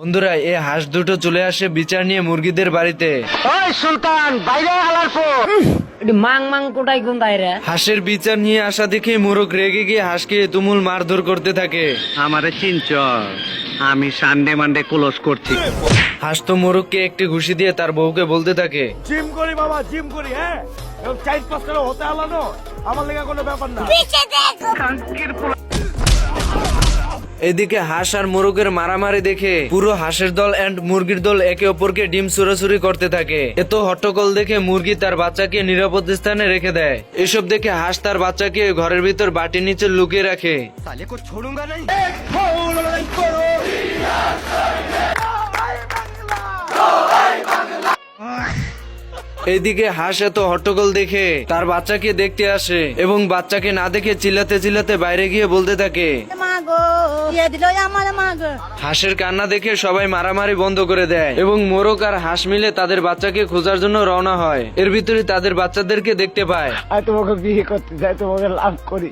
বন্ধুরা, এই হাঁস দুটো চলে আসে বিচার নিয়ে মুরগিদের বাড়িতে। ওই সুলতান বাইরে হালার পর মাং মাং কোটাই কোন দায়রা হাঁসের বিচার নিয়ে আসা দেখে মোরগ রেগে গিয়ে হাঁসকে তুমুল মারধর করতে থাকে। আমারে চিনচ, আমি সানডে মানডে ক্লোজ করছি। হাঁস তো মোরগকে একটি ঘুষি দিয়ে তার বউকে বলতে থাকে, জিম করি বাবা, জিম করি। হ্যাঁ, এবং 4-5 করে হতে আলানো আমার লেগা কোনো ব্যাপার না। এদিকে হাঁস আর মোরগের মারামারি দেখে পুরো হাঁসের দল এন্ড মুরগির দল একে অপরকে ডিম চুরাচুরি করতে থাকে। এত হট্টগোল দেখে মুরগি তার বাচ্চাকে নিরাপদ স্থানে রেখে দেয়। এসব দেখে হাঁস তার বাচ্চাকে ঘরের ভিতর বাটির নিচে লুকিয়ে রাখে। এইদিকে হাঁস এত হট্টগোল দেখে তার বাচ্চাকে দেখতে আসে এবং বাচ্চাকে না দেখে চিল্লাতে চিল্লাতে বাইরে গিয়ে বলতে থাকে। হাঁসের কান্না দেখে সবাই মারামারি বন্ধ করে দেয় এবং মোরগ আর হাঁস মিলে তাদের বাচ্চাকে খোঁজার জন্য রওনা হয়। এর ভিতরে তাদের বাচ্চাদেরকে দেখতে পায়। আর তোমাকে বিয়ে করতে চাই, তোমাকে লাভ করি।